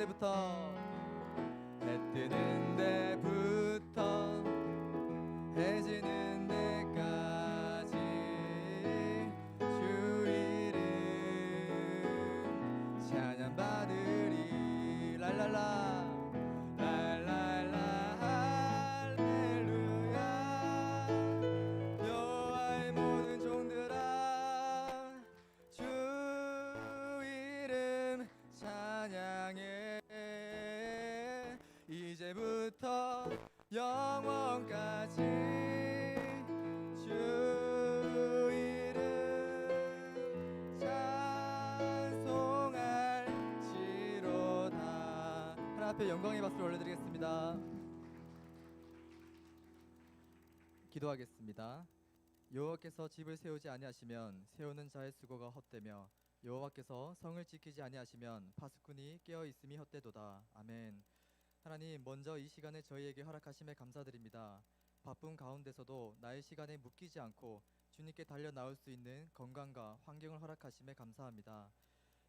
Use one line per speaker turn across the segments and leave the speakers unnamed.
언제부터? 해 뜨는 데부터 해 지는 데까지 주 이름 찬양받으리. 랄랄라 랄랄라 할렐루야. 여호와의 모든 종들아 주 이름 찬양해. 이제부터 영원까지 주 이름 찬송할지로다. 하나님 앞에 영광의 박수를 올려드리겠습니다. 기도하겠습니다. 여호와께서 집을 세우지 아니하시면 세우는 자의 수고가 헛되며 여호와께서 성을 지키지 아니하시면 파수꾼이 깨어 있음이 헛되도다. 아멘. 하나님, 먼저 이 시간을 저희에게 허락하심에 감사드립니다. 바쁜 가운데서도 나의 시간에 묶이지 않고 주님께 달려 나올 수 있는 건강과 환경을 허락하심에 감사합니다.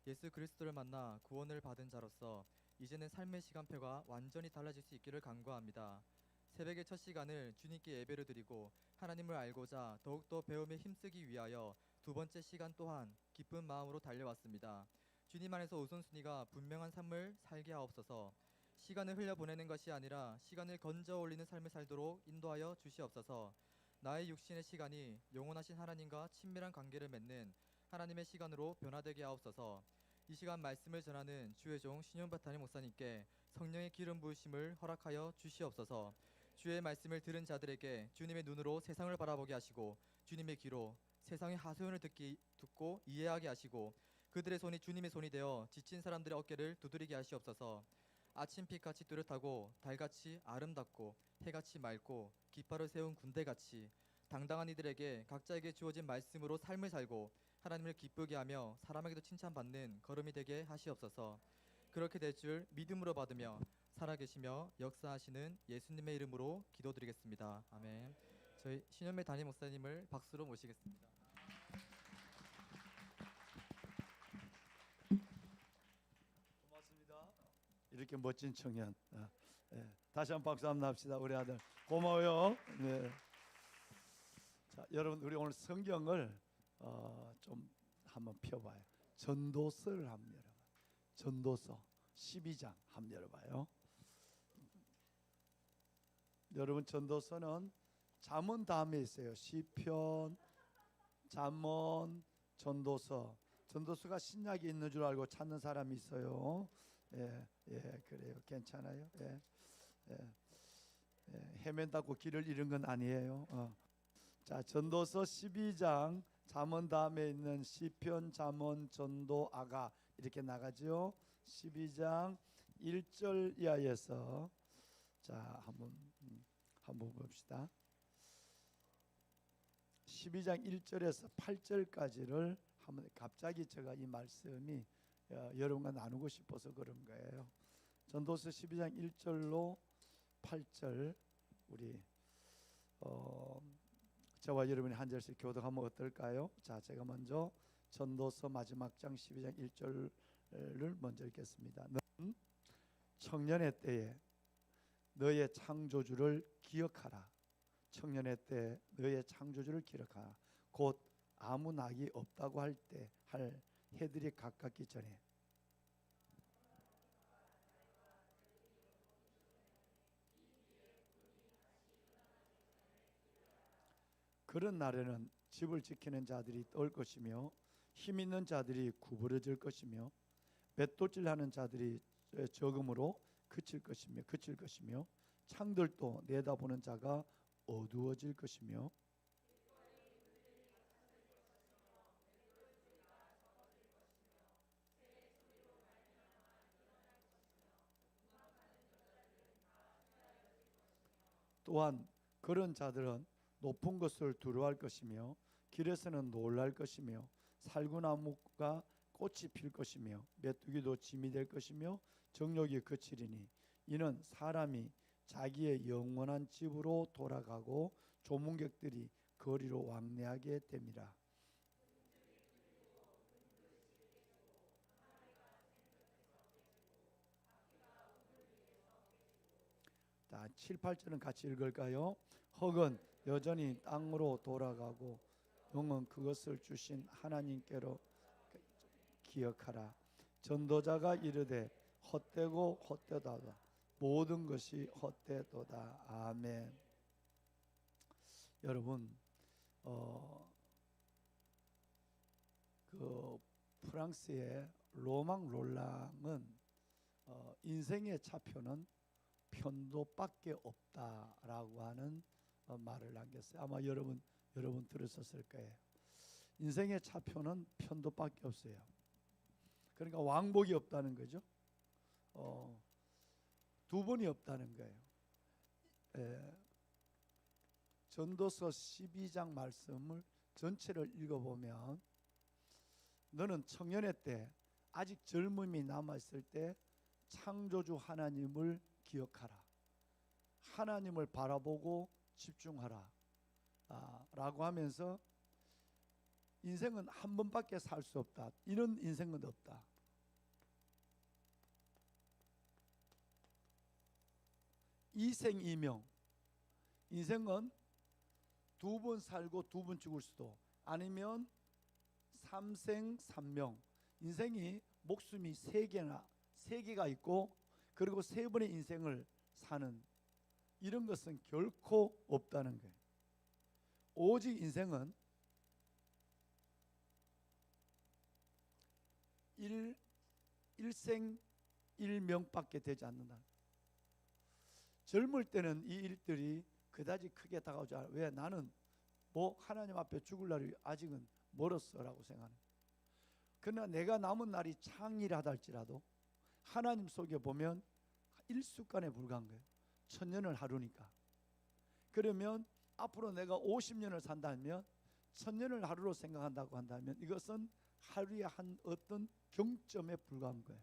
예수 그리스도를 만나 구원을 받은 자로서 이제는 삶의 시간표가 완전히 달라질 수 있기를 간구합니다. 새벽의 첫 시간을 주님께 예배를 드리고 하나님을 알고자 더욱더 배움에 힘쓰기 위하여 두 번째 시간 또한 기쁜 마음으로 달려왔습니다. 주님 안에서 우선순위가 분명한 삶을 살게 하옵소서. 시간을 흘려보내는 것이 아니라 시간을 건져 올리는 삶을 살도록 인도하여 주시옵소서. 나의 육신의 시간이 영원하신 하나님과 친밀한 관계를 맺는 하나님의 시간으로 변화되게 하옵소서. 이 시간 말씀을 전하는 주의 종 신윤바타니 목사님께 성령의 기름 부으심을 허락하여 주시옵소서. 주의 말씀을 들은 자들에게 주님의 눈으로 세상을 바라보게 하시고 주님의 귀로 세상의 하소연을 듣고 이해하게 하시고 그들의 손이 주님의 손이 되어 지친 사람들의 어깨를 두드리게 하시옵소서. 아침빛같이 뚜렷하고 달같이 아름답고 해같이 맑고 깃발을 세운 군대같이 당당한 이들에게 각자에게 주어진 말씀으로 삶을 살고 하나님을 기쁘게 하며 사람에게도 칭찬받는 걸음이 되게 하시옵소서. 그렇게 될 줄 믿음으로 받으며 살아계시며 역사하시는 예수님의 이름으로 기도드리겠습니다. 아멘. 저희 신현매 담임 목사님을 박수로 모시겠습니다.
고맙습니다. 이렇게 멋진 청년. 다시 한번 박수 한번 합시다. 우리 아들 고마워요. 네. 자, 여러분, 우리 오늘 성경을 좀 한번 펴봐요. 전도서를 한번 열어봐요. 전도서 12장 한번 열어봐요. 여러분, 전도서는 잠언 다음에 있어요. 시편, 잠언, 전도서. 전도서가 신약에 있는 줄 알고 찾는 사람이 있어요. 그래요. 괜찮아요. 헤맨다고 길을 잃은 건 아니에요. 자, 전도서 12장, 잠언 다음에 있는 시편, 잠언, 전도, 아가 이렇게 나가죠. 12장 1절 이하에서 자, 한번 봅시다. 12장 1절에서 8절까지를 한번 갑자기 제가 이 말씀이 여러분과 나누고 싶어서 그런 거예요. 전도서 12장 1절로 8절 우리 저와 여러분이 한 절씩 교독하면 어떨까요? 자, 제가 먼저 전도서 마지막 장 12장 1절을 먼저 읽겠습니다. 너는 청년의 때에 너의 창조주를 기억하라. 청년의 때 너의 창조주를 기억하라. 곧 아무 낙이 없다고 할 때 할 해들이 가깝기 전에 그런 날에는 집을 지키는 자들이 떨 것이며 힘 있는 자들이 구부러질 것이며 맷돌질하는 자들이 적음으로 그칠 것이며 창들도 내다보는 자가 어두워질 것이며 또한 그런 자들은 높은 것을 두려워할 것이며 길에서는 놀랄 것이며 살구나무가 꽃이 필 것이며 메뚜기도 짐이 될 것이며 정욕이 그치리니 이는 사람이 자기의 영원한 집으로 돌아가고 조문객들이 거리로 왕래하게 됨이라. 자, 7, 8절은 같이 읽을까요? 흙은 여전히 땅으로 돌아가고 용은 그것을 주신 하나님께로 기억하라. 전도자가 이르되 헛되고 헛되도다. 모든 것이 헛되도다. 아멘. 여러분, 그 프랑스의 로망 롤랑은 인생의 차표는 편도밖에 없다라고 하는 말을 남겼어요. 아마 여러분 들으셨을 거예요. 인생의 차표는 편도밖에 없어요. 그러니까 왕복이 없다는 거죠. 두 번이 없다는 거예요. 전도서 12장 말씀을 전체를 읽어보면 너는 청년의 때 아직 젊음이 남아있을 때 창조주 하나님을 기억하라. 하나님을 바라보고 집중하라. 라고 하면서 인생은 한 번밖에 살 수 없다. 이런 인생은 없다. 이생이명. 인생은 두 번 살고 두 번 죽을 수도, 아니면 삼생삼명. 인생이 목숨이 세 개가 있고 그리고 세 번의 인생을 사는 이런 것은 결코 없다는 거예요. 오직 인생은 일생일명밖에 되지 않는다. 젊을 때는 이 일들이 그다지 크게 다가오지 않아요. 왜? 나는 뭐 하나님 앞에 죽을 날이 아직은 멀었어라고 생각하는. 그러나 내가 남은 날이 창이라다 할지라도 하나님 속에 보면 일순간에 불과한 거예요. 1000년을 하루니까. 그러면 앞으로 내가 50년을 산다면 1000년을 하루로 생각한다고 한다면 이것은 하루에 한 어떤 경점에 불과한 거예요.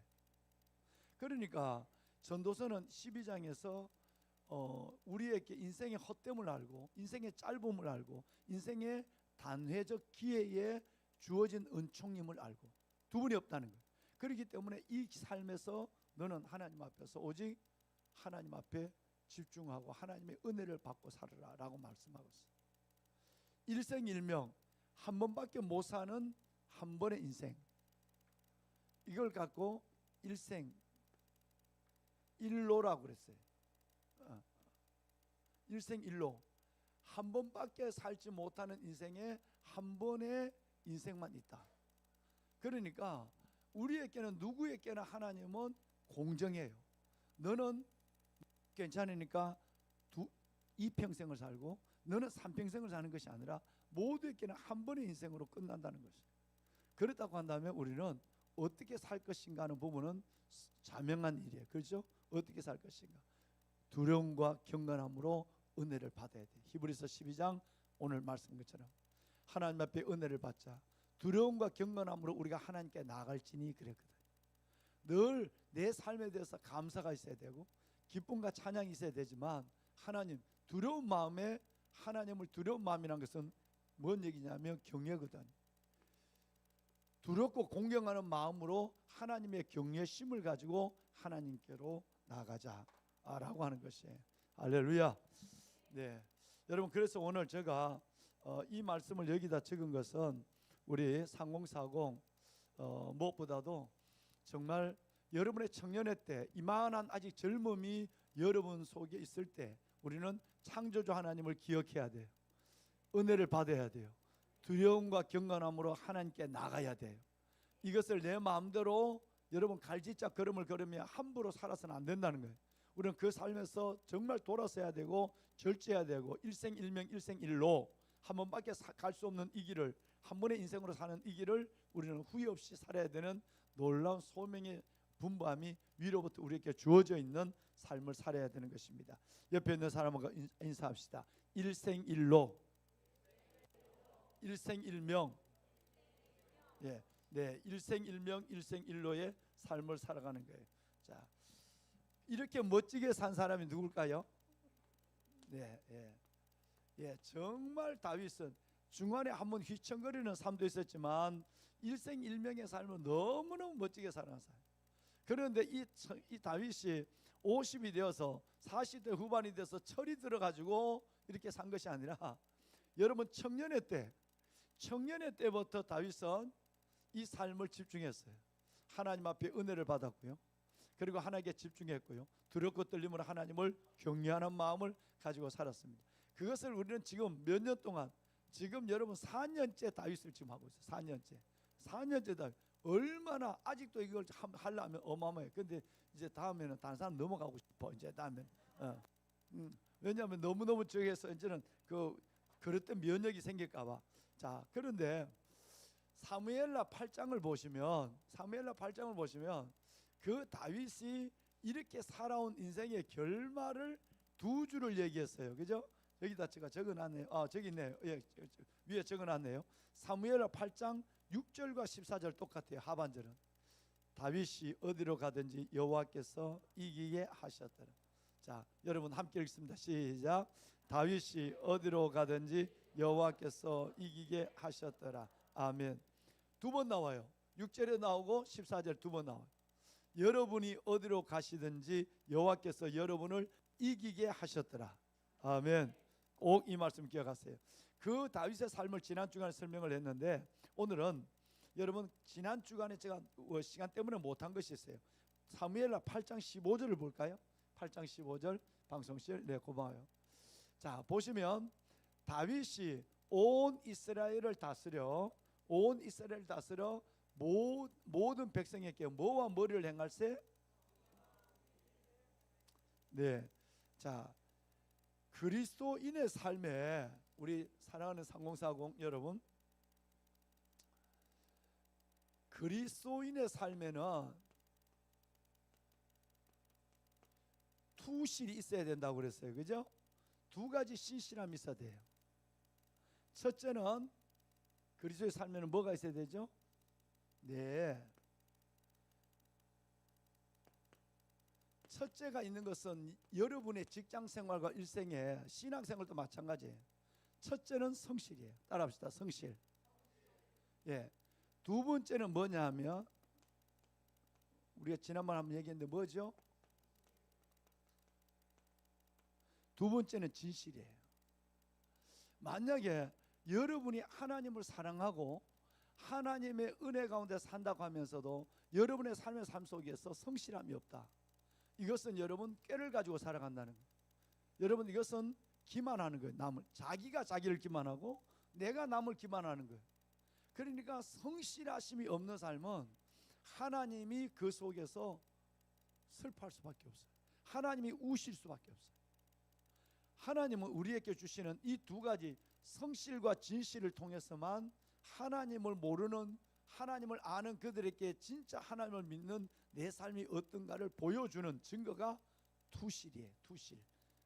그러니까 전도서는 12장에서 우리에게 인생의 헛됨을 알고 인생의 짧음을 알고 인생의 단회적 기회에 주어진 은총임을 알고 두 번이 없다는 거예요. 그렇기 때문에 이 삶에서 너는 하나님 앞에서 오직 하나님 앞에 집중하고 하나님의 은혜를 받고 살아라 라고 말씀하고 있어요. 일생일명, 한 번밖에 못 사는 한 번의 인생, 이걸 갖고 일생일로라고 그랬어요. 일생일로, 한 번밖에 살지 못하는 인생에 한 번의 인생만 있다. 그러니까 우리에게는 누구에게나 하나님은 공정해요. 너는 괜찮으니까 이 평생을 살고 너는 3평생을 사는 것이 아니라 모두에게는 한 번의 인생으로 끝난다는 것이에요. 그렇다고 한다면 우리는 어떻게 살 것인가 하는 부분은 자명한 일이에요. 그렇죠? 어떻게 살 것인가. 두려움과 경건함으로 은혜를 받아야 돼. 히브리서 12장 오늘 말씀 것처럼 하나님 앞에 은혜를 받자. 두려움과 경건함으로 우리가 하나님께 나아갈지니 그랬거든. 늘 내 삶에 대해서 감사가 있어야 되고 기쁨과 찬양이 있어야 되지만 하나님 두려운 마음에 하나님을 두려운 마음이라는 것은 뭔 얘기냐면 경외거든. 두렵고 공경하는 마음으로 하나님의 경외심을 가지고 하나님께로 나가자라고 하는 것이에요. 할렐루야. 네, 여러분 그래서 오늘 제가 이 말씀을 여기다 적은 것은 우리 3040 무엇보다도 정말 여러분의 청년의 때 이만한 아직 젊음이 여러분 속에 있을 때 우리는 창조주 하나님을 기억해야 돼요. 은혜를 받아야 돼요. 두려움과 경건함으로 하나님께 나가야 돼요. 이것을 내 마음대로 여러분 갈짓자 걸음을 걸으며 함부로 살아서는 안 된다는 거예요. 우리는 그 삶에서 정말 돌아서야 되고 절제해야 되고 일생일명 일생일로 한 번밖에 갈 수 없는 이 길을 한 번의 인생으로 사는 이 길을 우리는 후회 없이 살아야 되는 놀라운 소명의 분부함이 위로부터 우리에게 주어져 있는 삶을 살아야 되는 것입니다. 옆에 있는 사람과 인사합시다. 일생일로, 일생일명, 네, 일생일명, 일생일로의 삶을 살아가는 거예요. 자, 이렇게 멋지게 산 사람이 누굴까요? 정말 다윗은 중간에 한번 휘청거리는 삶도 있었지만 일생일명의 삶을 너무너무 멋지게 살아간 사람. 그런데 이 다윗이 50이 되어서 40대 후반이 돼서 철이 들어가지고 이렇게 산 것이 아니라 여러분 청년의 때부터 다윗은 이 삶을 집중했어요. 하나님 앞에 은혜를 받았고요. 그리고 하나님께 집중했고요. 두렵고 떨림으로 하나님을 경외하는 마음을 가지고 살았습니다. 그것을 우리는 지금 몇 년 동안, 지금 여러분 4년째 다윗을 지금 하고 있어요. 4년째 다윗. 얼마나 아직도 이걸 하려면 어마어마해요. 근데 이제 다음에는 다른 사람 넘어가고 싶어. 이제 다음에는 왜냐하면 너무너무 적해서 이제는 그릇된 면역이 생길까봐. 자, 그런데 사무엘라 8장을 보시면 그 다윗이 이렇게 살아온 인생의 결말을 두 줄을 얘기했어요. 그죠? 여기다 제가 적어놨네요. 저기 있네요. 예, 위에 적어놨네요. 사무엘라 8장 6절과 14절 똑같아요. 하반절은 다윗이 어디로 가든지 여호와께서 이기게 하셨더라. 자, 여러분 함께 읽습니다. 시작. 다윗이 어디로 가든지 여호와께서 이기게 하셨더라. 아멘. 두 번 나와요. 6절에 나오고 14절 두 번 나와요. 여러분이 어디로 가시든지 여호와께서 여러분을 이기게 하셨더라. 아멘. 꼭 이 말씀 기억하세요. 그 다윗의 삶을 지난 주간에 설명을 했는데 오늘은 여러분 지난 주간에 제가 시간 때문에 못한 것이 있어요. 사무엘라 8장 15절을 볼까요? 8장 15절 방송실. 네, 고마워요. 자, 보시면 다윗이 온 이스라엘을 다스려 모든 백성에게 뭐와 뭐를 행할세? 네. 자, 그리스도인의 삶에 우리 사랑하는 3040 여러분, 그리스도인의 삶에는 투실이 있어야 된다고 그랬어요. 그죠? 두 가지 신실함이 있어야 돼요. 첫째는 그리스도의 삶에는 뭐가 있어야 되죠? 네. 첫째가 있는 것은 여러분의 직장 생활과 일생의 신앙 생활도 마찬가지예요. 첫째는 성실이에요. 따라합시다. 성실. 예. 두 번째는 뭐냐 하면 우리가 지난번에 한번 얘기했는데 뭐죠? 두 번째는 진실이에요. 만약에 여러분이 하나님을 사랑하고 하나님의 은혜 가운데 산다고 하면서도 여러분의 삶의 삶 속에서 성실함이 없다. 이것은 여러분 꾀를 가지고 살아간다는 거예요. 여러분 이것은 기만하는 거예요. 남을, 자기가 자기를 기만하고 내가 남을 기만하는 거예요. 그러니까 성실하심이 없는 삶은 하나님이 그 속에서 슬퍼할 수밖에 없어요. 하나님이 우실 수밖에 없어요. 하나님은 우리에게 주시는 이 두 가지 성실과 진실을 통해서만 하나님을 모르는, 하나님을 아는 그들에게 진짜 하나님을 믿는 내 삶이 어떤가를 보여주는 증거가 투실이에요. 투실.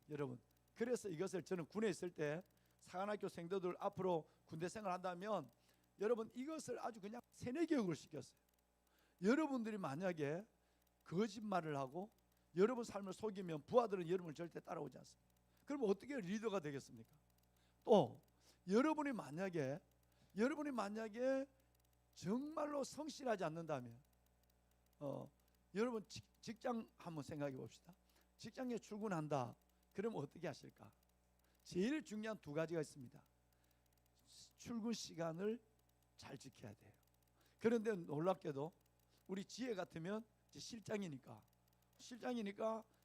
여러분, 그래서 이것을 저는 군에 있을 때 사관학교 생도들 앞으로 군대 생활 한다면 여러분 이것을 아주 그냥 세뇌 교육을 시켰어요. 여러분들이 만약에 거짓말을 하고 여러분 삶을 속이면 부하들은 여러분을 절대 따라오지 않습니다. 그럼 어떻게 리더가 되겠습니까? 또 여러분이 만약에 정말로 성실하지 않는다면 여러분 직장 한번 생각해 봅시다. 직장에 출근한다. 그러면 어떻게 하실까? 제일 중요한 두 가지가 있습니다. 출근 시간을 잘 지켜야 돼요. 그런데 놀랍게도 우리 지혜 같으면 실장이니까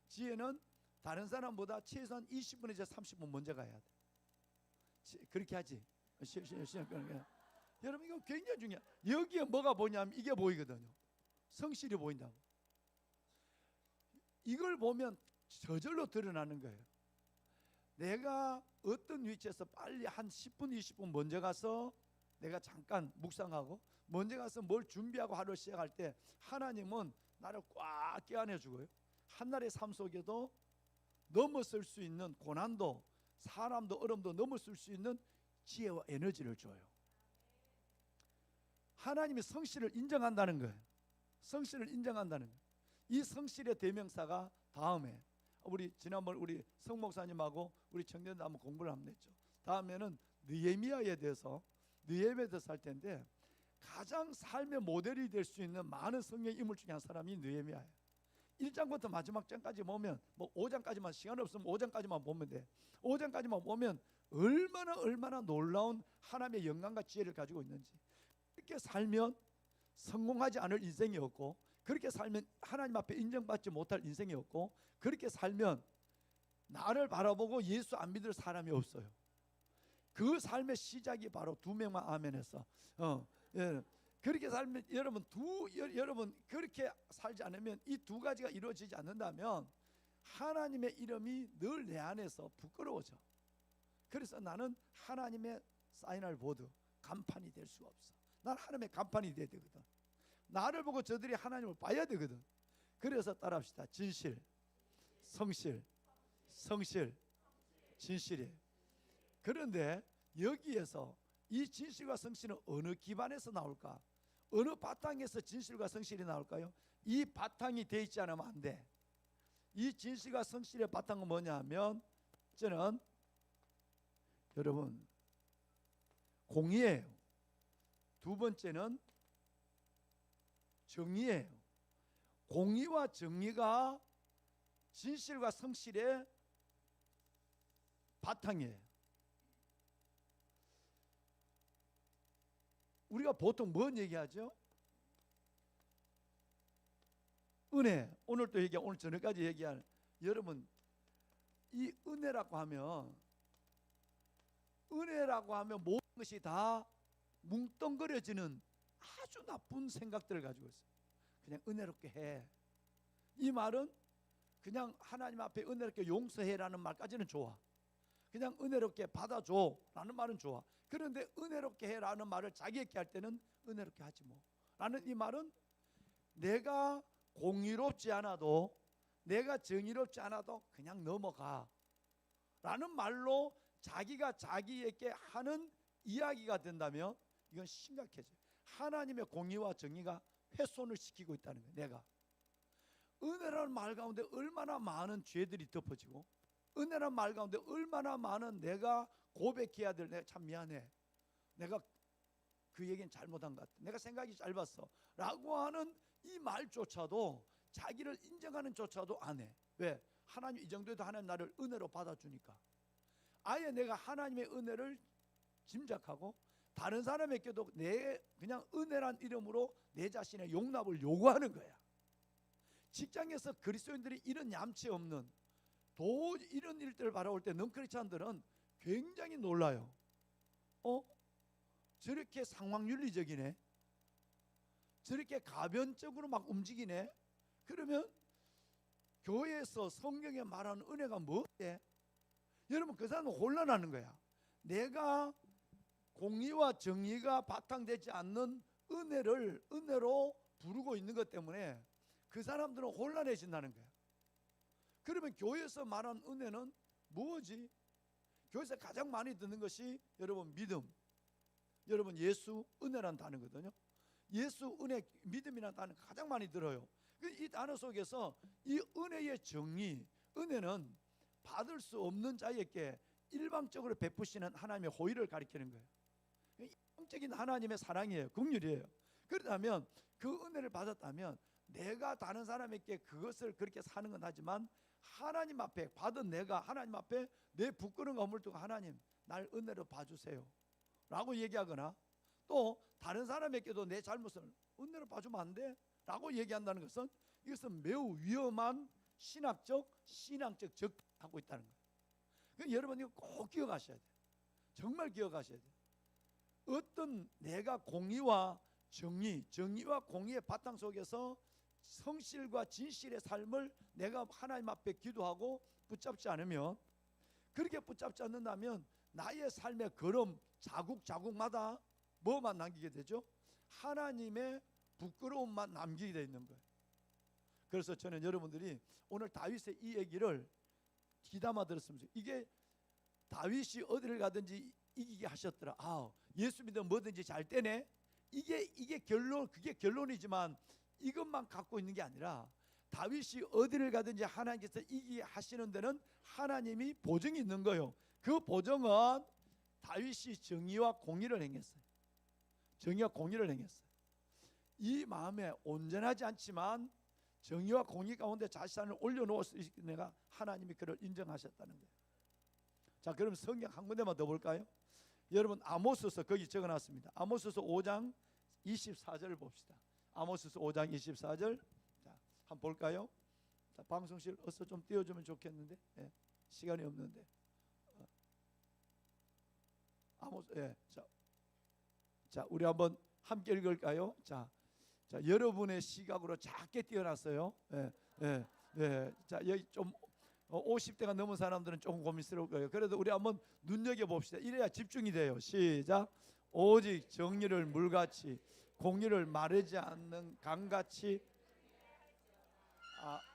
지혜는 다른 사람보다 최소한 20분에서 30분 먼저 가야 돼. 그렇게 하지. 여러분 이거 굉장히 중요해. 여기에 뭐가 보냐면 이게 보이거든요. 성실이 보인다고. 이걸 보면 저절로 드러나는 거예요. 내가 어떤 위치에서 빨리 한 10분 20분 먼저 가서 내가 잠깐 묵상하고 먼저 가서 뭘 준비하고 하루 시작할 때 하나님은 나를 꽉 껴안아 주고요. 한날의 삶 속에도 넘어설 수 있는 고난도, 사람도 어려움도 넘어설 수 있는 지혜와 에너지를 줘요. 하나님이 성실을 인정한다는 거예요. 성실을 인정한다는 거예요. 이 성실의 대명사가 다음에 우리 지난번 우리 성 목사님하고 우리 청년들 한번 공부를 한번 했죠. 다음에는 느헤미야에 대해서 할 텐데 가장 삶의 모델이 될 수 있는 많은 성경 인물 중에 한 사람이 느헤미야예요. 1장부터 마지막 장까지 보면 뭐 5장까지만 시간 없으면 5장까지만 보면 돼. 5장까지만 보면 얼마나 놀라운 하나님의 영광과 지혜를 가지고 있는지. 그렇게 살면 성공하지 않을 인생이 없고, 그렇게 살면 하나님 앞에 인정받지 못할 인생이 없고, 그렇게 살면 나를 바라보고 예수 안 믿을 사람이 없어요. 그 삶의 시작이 바로 두 명만 아멘했어. 예. 그렇게 살면 여러분 그렇게 살지 않으면 이 두 가지가 이루어지지 않는다면 하나님의 이름이 늘 내 안에서 부끄러워져. 그래서 나는 하나님의 사인할 보드, 간판이 될 수가 없어. 난 하나님의 간판이 돼야 되거든. 나를 보고 저들이 하나님을 봐야 되거든. 그래서 따라합시다. 진실, 성실, 성실, 진실이에요. 그런데 여기에서 이 진실과 성실은 어느 기반에서 나올까? 어느 바탕에서 진실과 성실이 나올까요? 이 바탕이 돼 있지 않으면 안 돼. 이 진실과 성실의 바탕은 뭐냐면, 저는 여러분 공의예요. 두 번째는 정의예요. 공의와 정의가 진실과 성실의 바탕이에요. 우리가 보통 뭔 얘기하죠? 은혜. 오늘 또 얘기한, 오늘 저녁까지 얘기할, 여러분 이 은혜라고 하면 모든 것이 다 뭉뚱그려지는 아주 나쁜 생각들을 가지고 있어요. 그냥 은혜롭게 해. 이 말은 그냥 하나님 앞에 은혜롭게 용서해라는 말까지는 좋아. 그냥 은혜롭게 받아줘 라는 말은 좋아. 그런데 은혜롭게 해라는 말을 자기에게 할 때는 은혜롭게 하지 뭐 라는 이 말은, 내가 공의롭지 않아도, 내가 정의롭지 않아도 그냥 넘어가 라는 말로 자기가 자기에게 하는 이야기가 된다면 이건 심각해져요. 하나님의 공의와 정의가 훼손을 시키고 있다는 거예요. 내가 은혜라는 말 가운데 얼마나 많은 죄들이 덮어지고, 은혜라는 말 가운데 얼마나 많은 내가 고백해야 될, 내가 참 미안해, 내가 그 얘기는 잘못한 것 같아, 내가 생각이 짧았어 라고 하는 이 말조차도, 자기를 인정하는 조차도 안 해. 왜? 하나님 이 정도에도 하나님 나를 은혜로 받아주니까. 아예 내가 하나님의 은혜를 짐작하고 다른 사람에게도 내 그냥 은혜란 이름으로 내 자신의 용납을 요구하는 거야. 직장에서 그리스도인들이 이런 얌체 없는, 도저히 이런 일들을 바라볼 때 non-크리스찬들은 굉장히 놀라요. 저렇게 상황윤리적이네, 저렇게 가변적으로 막 움직이네. 그러면 교회에서 성경에 말하는 은혜가 뭐게? 여러분 그 사람은 혼란하는 거야. 내가 공의와 정의가 바탕되지 않는 은혜로 부르고 있는 것 때문에 그 사람들은 혼란해진다는 거야. 그러면 교회에서 말하는 은혜는 뭐지? 교회에서 가장 많이 듣는 것이 여러분 믿음, 여러분 예수, 은혜라는 단어거든요. 예수, 은혜, 믿음이라는 단어 가장 많이 들어요. 이 단어 속에서 이 은혜의 정의, 은혜는 받을 수 없는 자에게 일방적으로 베푸시는 하나님의 호의를 가리키는 거예요. 일방적인 하나님의 사랑이에요. 긍휼이에요. 그렇다면 그 은혜를 받았다면 내가 다른 사람에게 그것을 그렇게 사는 건 하지만, 하나님 앞에 받은 내가 하나님 앞에 내 부끄러운 것을 두고 하나님 날 은혜로 봐주세요 라고 얘기하거나, 또 다른 사람에게도 내 잘못을 은혜로 봐주면 안 돼 라고 얘기한다는 것은, 이것은 매우 위험한 신앙적 적하고 있다는 거예요. 그러니까 여러분 이거 꼭 기억하셔야 돼요. 정말 기억하셔야 돼요. 어떤 내가 공의와 정의와 공의의 바탕 속에서 성실과 진실의 삶을 내가 하나님 앞에 기도하고 붙잡지 않으면, 그렇게 붙잡지 않는다면 나의 삶의 걸음 자국마다 뭐만 남기게 되죠? 하나님의 부끄러움만 남기게 되어 있는 거예요. 그래서 저는 여러분들이 오늘 다윗의 이 얘기를 귀담아 들었으면 좋겠어요. 이게 다윗이 어디를 가든지 이기게 하셨더라. 예수 믿으면 뭐든지 잘 되네. 이게 결론, 그게 결론이지만 이것만 갖고 있는 게 아니라, 다윗이 어디를 가든지 하나님께서 이기게 하시는 데는 하나님이 보증이 있는 거예요. 그 보증은 다윗이 정의와 공의를 행했어요. 정의와 공의를 행했어요. 이 마음에 온전하지 않지만 정의와 공의 가운데 자신을 올려놓을 수 있는 내가 하나님이 그를 인정하셨다는 거예요. 자, 그럼 성경 한 군데만 더 볼까요? 여러분 아모스서 거기 적어놨습니다. 아모스서 5장 24절을 봅시다. 아모스서 5장 24절. 자, 한번 볼까요? 자, 방송실 어서 좀 띄워주면 좋겠는데, 예, 시간이 없는데. 아모스, 예, 자, 우리 한번 함께 읽을까요? 자, 여러분의 시각으로 작게 띄워놨어요. 예, 예, 예. 자, 여기 좀 50대가 넘은 사람들은 조금 고민스러울 거예요. 그래도 우리 한번 눈여겨 봅시다. 이래야 집중이 돼요. 시작. 오직 정의를 물같이 공의를 마르지 않는 강같이.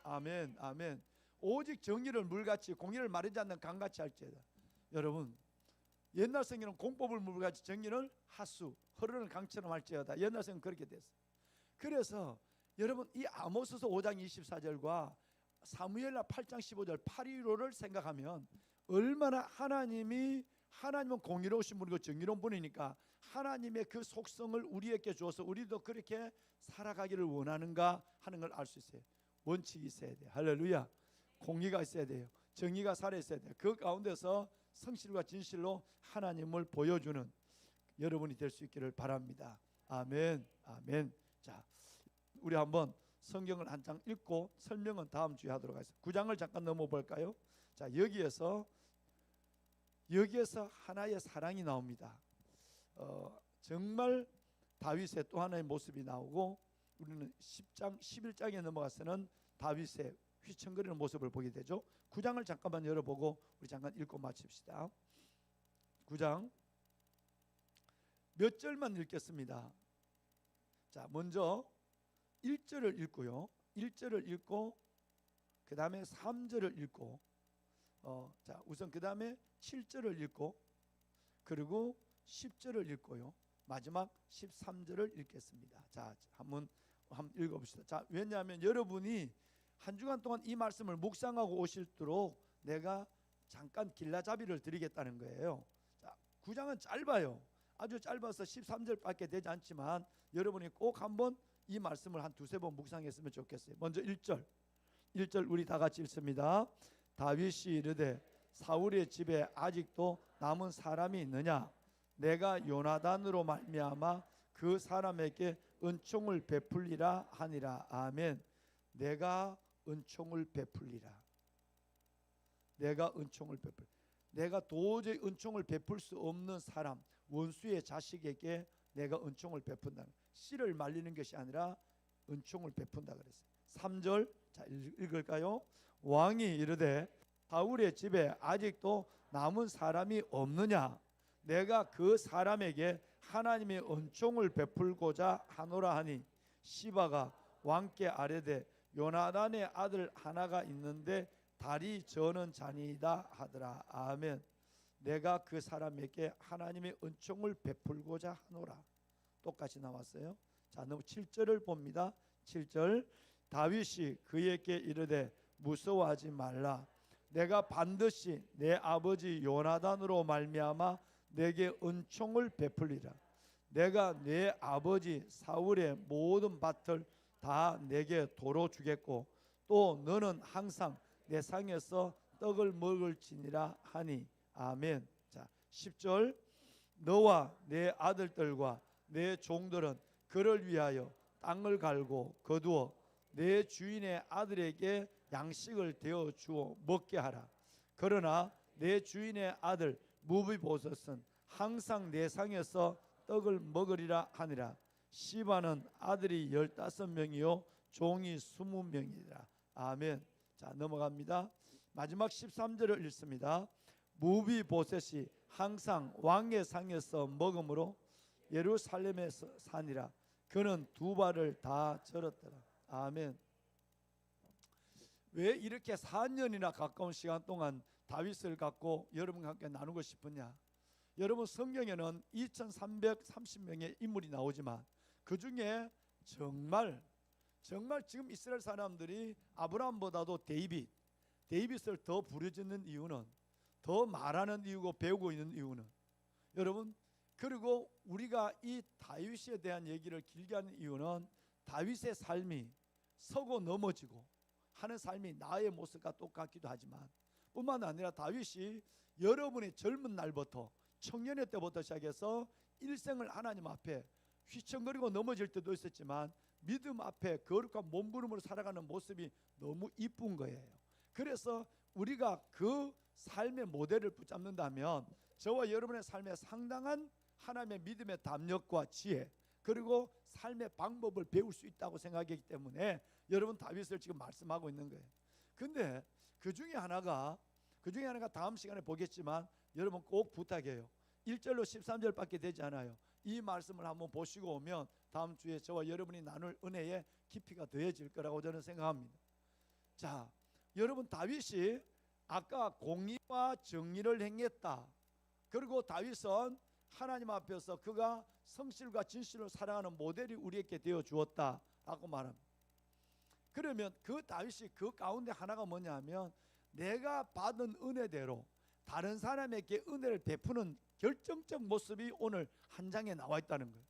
아멘, 아멘. 오직 정의를 물같이 공의를 마르지 않는 강같이 할지어다. 여러분, 옛날 성경은 공법을 물같이 정의를 하수 흐르는 강처럼 할지어다. 옛날 성경은 그렇게 됐어요. 그래서 여러분 이 아모스서 5장 24절과 사무엘하 8장 15절 8.15를 생각하면 얼마나 하나님은 공의로우신 분이고 정의로운 분이니까 하나님의 그 속성을 우리에게 주어서 우리도 그렇게 살아가기를 원하는가 하는 걸 알 수 있어요. 원칙이 있어야 돼요. 할렐루야. 공의가 있어야 돼요. 정의가 살아있어야 돼요. 그 가운데서 성실과 진실로 하나님을 보여주는 여러분이 될 수 있기를 바랍니다. 아멘, 아멘. 자, 우리 한번 성경을 한 장 읽고 설명은 다음 주에 하도록 하겠습니다. 9장을 잠깐 넘어볼까요? 자, 여기에서 하나의 사랑이 나옵니다. 정말 다윗의 또 하나의 모습이 나오고 우리는 10장, 11장에 넘어가서는 다윗의 휘청거리는 모습을 보게 되죠. 9장을 잠깐만 열어보고 우리 잠깐 읽고 마칩시다. 9장 몇 절만 읽겠습니다. 자, 먼저 1절을 읽고요. 1절을 읽고 그 다음에 3절을 읽고 자, 우선 그 다음에 7절을 읽고 그리고 10절을 읽고요. 마지막 13절을 읽겠습니다. 자, 한번 읽어봅시다. 자, 왜냐하면 여러분이 한 주간 동안 이 말씀을 묵상하고 오실도록 내가 잠깐 길라잡이를 드리겠다는 거예요. 자, 9장은 짧아요. 아주 짧아서 13절밖에 되지 않지만 여러분이 꼭 한번 이 말씀을 한 두세 번 묵상했으면 좋겠어요. 먼저 1절 우리 다 같이 읽습니다. 다윗이 이르되 사울의 집에 아직도 남은 사람이 있느냐? 내가 요나단으로 말미암아 그 사람에게 은총을 베풀리라 하니라. 아멘. 내가 은총을 베풀리라. 내가 은총을 베풀. 내가 도저히 은총을 베풀 수 없는 사람, 원수의 자식에게 내가 은총을 베푼다. 씨를 말리는 것이 아니라 은총을 베푼다 그랬어요. 3절 자, 읽을까요? 왕이 이르되 사울의 집에 아직도 남은 사람이 없느냐? 내가 그 사람에게 하나님의 은총을 베풀고자 하노라 하니 시바가 왕께 아뢰되 요나단의 아들 하나가 있는데 다리 저는 자니이다 하더라. 아멘. 내가 그 사람에게 하나님의 은총을 베풀고자 하노라. 똑같이 나왔어요. 자, 너무 7절을 봅니다. 7절 다윗이 그에게 이르되 무서워하지 말라. 내가 반드시 내 아버지 요나단으로 말미암아 내게 은총을 베풀리라. 내가 내 아버지 사울의 모든 밭을 다 내게 도로 주겠고 또 너는 항상 내 상에서 떡을 먹을지니라 하니. 아멘. 자, 10절 너와 내 아들들과 내 종들은 그를 위하여 땅을 갈고 거두어 내 주인의 아들에게 양식을 되어 주어 먹게 하라. 그러나 내 주인의 아들 무비보셋은 항상 내 상에서 떡을 먹으리라 하니라. 시바는 아들이 15명이요 종이 20명이라. 아멘. 자, 넘어갑니다. 마지막 13절을 읽습니다. 무비보셋이 항상 왕의 상에서 먹음으로 예루살렘에서 사니라. 그는 두 발을 다 절었더라. 아멘. 왜 이렇게 4년이나 가까운 시간 동안 다윗을 갖고 여러분과 함께 나누고 싶으냐? 여러분 성경에는 2330명의 인물이 나오지만 그 중에 정말 지금 이스라엘 사람들이 아브라함보다도 데이빗을 더 부르짖는 이유는, 더 말하는 이유고 배우고 있는 이유는, 여러분 그리고 우리가 이 다윗에 대한 얘기를 길게 하는 이유는 다윗의 삶이 서고 넘어지고 하는 삶이 나의 모습과 똑같기도 하지만, 뿐만 아니라 다윗이 여러분의 젊은 날부터, 청년의 때부터 시작해서 일생을 하나님 앞에 휘청거리고 넘어질 때도 있었지만 믿음 앞에 거룩한 몸부림으로 살아가는 모습이 너무 이쁜 거예요. 그래서 우리가 그 삶의 모델을 붙잡는다면 저와 여러분의 삶에 상당한 하나님의 믿음의 담력과 지혜, 그리고 삶의 방법을 배울 수 있다고 생각하기 때문에 여러분 다윗을 지금 말씀하고 있는 거예요. 근데 그 중에 하나가 다음 시간에 보겠지만 여러분 꼭 부탁해요. 1절로 13절밖에 되지 않아요. 이 말씀을 한번 보시고 오면 다음 주에 저와 여러분이 나눌 은혜의 깊이가 더해질 거라고 저는 생각합니다. 자, 여러분 다윗이 아까 공의와 정의를 행했다. 그리고 다윗은 하나님 앞에서 그가 성실과 진실로 살아가는 모델이 우리에게 되어 주었다라고 말합니다. 그러면 그 다윗이 그 가운데 하나가 뭐냐면 내가 받은 은혜대로 다른 사람에게 은혜를 베푸는 결정적 모습이 오늘 한 장에 나와 있다는 거예요.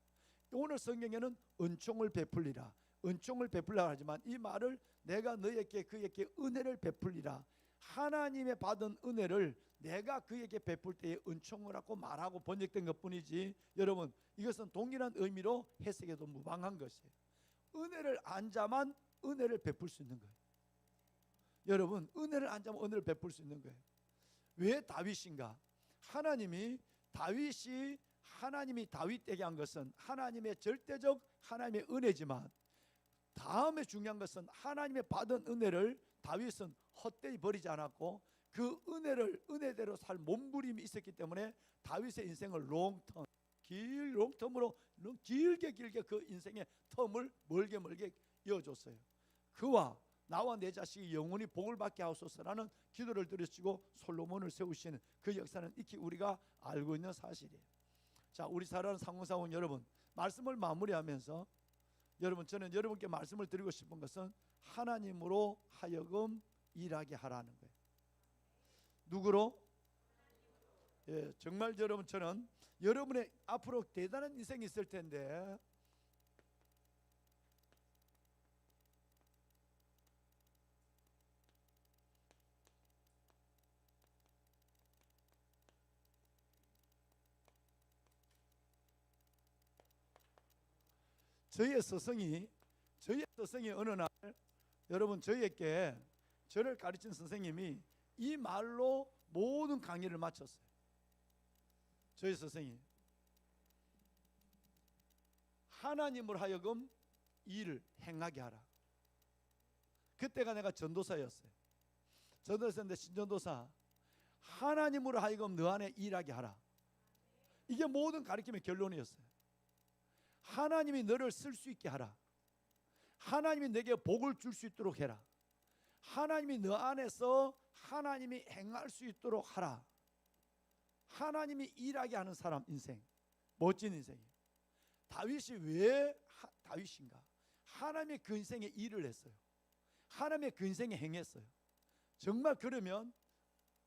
오늘 성경에는 은총을 베풀리라, 은총을 베풀라 하지만 이 말을 내가 너에게 그에게 은혜를 베풀리라, 하나님의 받은 은혜를 내가 그에게 베풀 때에 은총을 하고 말하고 번역된 것뿐이지 여러분 이것은 동일한 의미로 해석해도 무방한 것이에요. 은혜를 안 자만 은혜를 베풀 수 있는 거예요. 여러분 은혜를 안 자면 은혜를 베풀 수 있는 거예요. 왜 다윗인가? 하나님이 다윗에게 한 것은 하나님의 절대적 하나님의 은혜지만 다음에 중요한 것은 하나님의 받은 은혜를 다윗은 헛되이 버리지 않았고 그 은혜대로 살 몸부림이 있었기 때문에 다윗의 인생을 롱텀으로 길게 그 인생의 텀을 멀게 이어줬어요. 그와 나와 내 자식이 영원히 복을 받게 하옵소서라는 기도를 드리시고 솔로몬을 세우시는 그 역사는 익히 우리가 알고 있는 사실이에요. 자, 우리 사랑하는 상공사원 여러분, 말씀을 마무리하면서 여러분 저는 여러분께 말씀을 드리고 싶은 것은 하나님으로 하여금 일하게 하라는 거예요. 누구로? 예, 정말 여러분 저는 여러분의 앞으로 대단한 인생이 있을 텐데 저의 스승이 어느 날 여러분 저를 가르친 선생님이 이 말로 모든 강의를 마쳤어요. 저희 스승이 하나님으로 하여금 일을 행하게 하라. 그때가 내가 전도사였어요. 전도사였는데 신전도사 하나님으로 하여금 너 안에 일하게 하라. 이게 모든 가르침의 결론이었어요. 하나님이 너를 쓸 수 있게 하라. 하나님이 내게 복을 줄 수 있도록 해라. 하나님이 너 안에서 하나님이 행할 수 있도록 하라. 하나님이 일하게 하는 사람 인생, 멋진 인생이에요. 다윗이 왜 다윗인가? 하나님의 그 인생에 일을 했어요. 하나님의 그 인생에 행했어요. 정말 그러면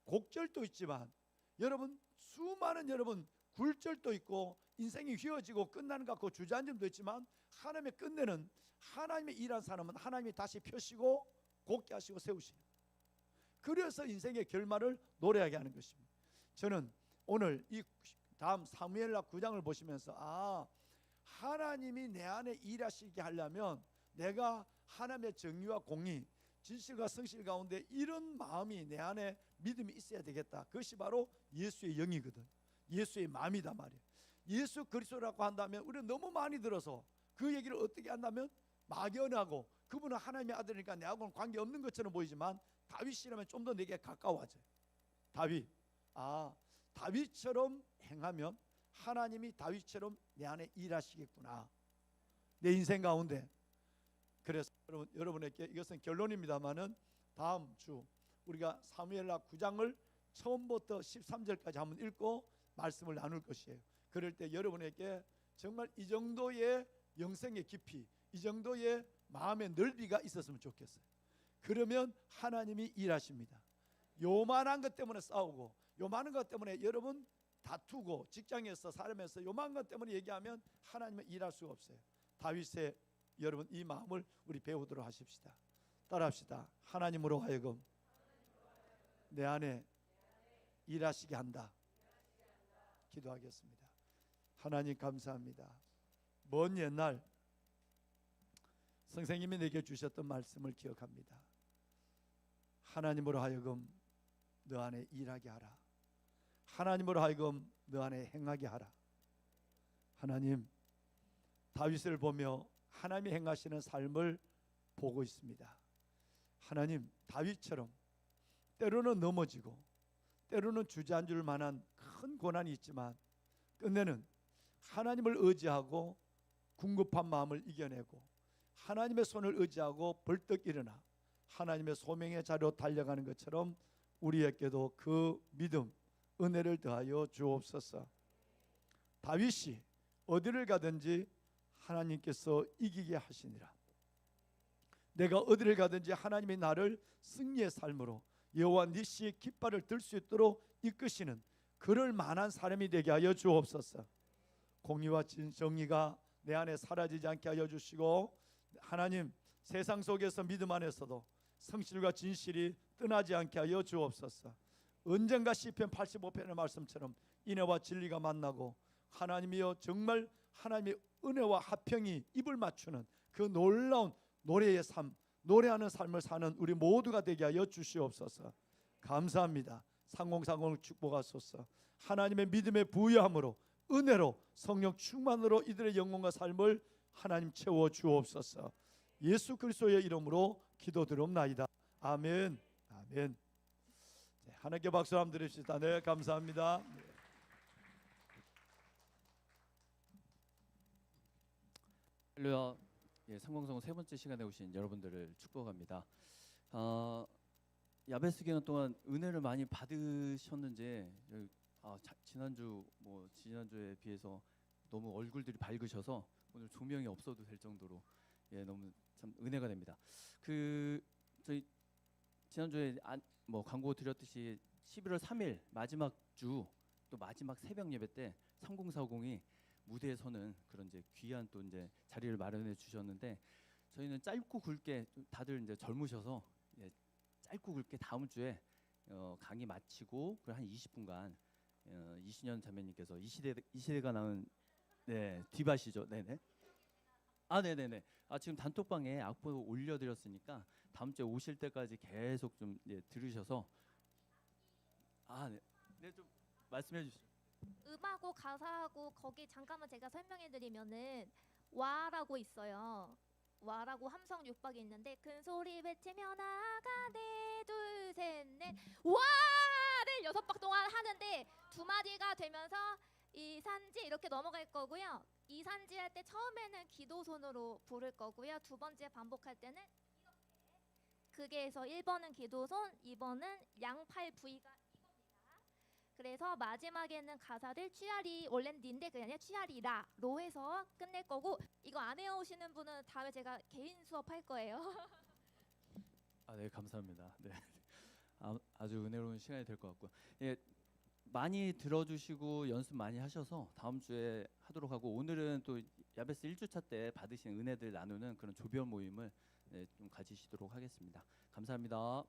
곡절도 있지만 여러분 수많은 굴절도 있고 인생이 휘어지고 끝나는 것 같고 주저앉음도 있지만 하나님의 끝내는 하나님의 일한 사람은 하나님이 다시 펴시고 곧게 하시고 세우시는, 그래서 인생의 결말을 노래하게 하는 것입니다. 저는 오늘 이 다음 사무엘하 9장을 보시면서 하나님이 내 안에 일하시게 하려면 내가 하나님의 정의와 공의, 진실과 성실 가운데 이런 마음이 내 안에 믿음이 있어야 되겠다. 그것이 바로 예수의 영이거든. 예수의 마음이다 말이에요. 예수 그리스도라고 한다면 우리는 너무 많이 들어서 그 얘기를 어떻게 한다면 막연하고 그분은 하나님의 아들이니까 내하고는 관계없는 것처럼 보이지만 다윗이라면 좀 더 내게 가까워져요. 다윗처럼 행하면 하나님이 다윗처럼 내 안에 일하시겠구나, 내 인생 가운데. 그래서 여러분에게 이것은 결론입니다만은 다음 주 우리가 사무엘하 9장을 처음부터 13절까지 한번 읽고 말씀을 나눌 것이에요. 그럴 때 여러분에게 정말 이 정도의 영성의 깊이, 이 정도의 마음의 넓이가 있었으면 좋겠어요. 그러면 하나님이 일하십니다. 요만한 것 때문에 싸우고 요만한 것 때문에 여러분 다투고 직장에서 살면서 요만한 것 때문에 얘기하면 하나님은 일할 수가 없어요. 다윗의 여러분 이 마음을 우리 배우도록 하십시다. 따라합시다. 하나님으로 하여금 내 안에 일하시게 한다. 기도하겠습니다. 하나님 감사합니다. 먼 옛날 선생님이 내게 주셨던 말씀을 기억합니다. 하나님으로 하여금 너 안에 일하게 하라. 하나님으로 하여금 너 안에 행하게 하라. 하나님, 다윗을 보며 하나님이 행하시는 삶을 보고 있습니다. 하나님, 다윗처럼 때로는 넘어지고 때로는 주저앉을 만한 큰 고난이 있지만 끝내는 하나님을 의지하고 궁급한 마음을 이겨내고 하나님의 손을 의지하고 벌떡 일어나 하나님의 소명의 자리로 달려가는 것처럼 우리에게도 그 믿음, 은혜를 더하여 주옵소서. 다윗이 어디를 가든지 하나님께서 이기게 하시니라. 내가 어디를 가든지 하나님이 나를 승리의 삶으로 여호와 니시의 깃발을 들 수 있도록 이끄시는 그럴 만한 사람이 되게 하여 주옵소서. 공의와 정의가 내 안에 사라지지 않게 하여 주시고 하나님 세상 속에서 믿음 안에서도 성실과 진실이 떠나지 않게 하여 주옵소서. 언젠가 시편 85편의 말씀처럼 인애와 진리가 만나고 하나님이여 정말 하나님의 은혜와 화평이 입을 맞추는 그 놀라운 노래의 삶, 노래하는 삶을 사는 우리 모두가 되게 하여 주시옵소서. 감사합니다. 상공상공을 축복하소서. 하나님의 믿음의 부여함으로 은혜로 성령 충만으로 이들의 영혼과 삶을 하나님 채워 주옵소서. 예수 그리스도의 이름으로 기도드리옵나이다. 아멘. 아멘. 하나님께 박수 한번 드립시다. 네, 감사합니다.
할렐루야. 예, 상공성공 세 번째 시간에 오신 여러분들을 축복합니다. 야베스 기간 동안 은혜를 많이 받으셨는지 지난주에 비해서 너무 얼굴들이 밝으셔서 오늘 조명이 없어도 될 정도로 너무 참 은혜가 됩니다. 저희 지난주에 광고 드렸듯이 11월 3일 마지막 주 또 마지막 새벽 예배 때 3040이 무대에 서는 그런 이제 귀한 또 이제 자리를 마련해 주셨는데 저희는 짧고 굵게 다들 이제 젊으셔서 짧고 굵게 다음 주에 강의 마치고 한 20분간 이신현 자매님께서 이 시대가 낳은 디바시죠. 네네. 네네네. 지금 단톡방에 악보 올려드렸으니까 다음 주에 오실 때까지 계속 좀 들으셔서 네, 좀 말씀해 주시죠.
음하고 가사하고 거기 잠깐만 제가 설명해 드리면은 와라고 있어요. 와라고 함성 6박이 있는데 큰 소리 외치며 나가네 둘 셋 넷 와를 6박 동안 하는데 두 마디가 되면서 이산지 이렇게 넘어갈 거고요. 이산지 할 때 처음에는 기도손으로 부를 거고요. 두 번째 반복할 때는 이렇게 그게 해서 1번은 기도손, 2번은 양팔 V가 그래서 마지막에는 가사를 취하리 원래는 니인데 그게 아니라 취하리라로 해서 끝낼 거고 이거 안 해오시는 분은 다음에 제가 개인 수업할 거예요.
네, 감사합니다. 네. 아주 은혜로운 시간이 될 것 같고요. 많이 들어주시고 연습 많이 하셔서 다음 주에 하도록 하고 오늘은 또 야베스 1주차 때 받으신 은혜들 나누는 그런 조별 모임을 좀 가지시도록 하겠습니다. 감사합니다.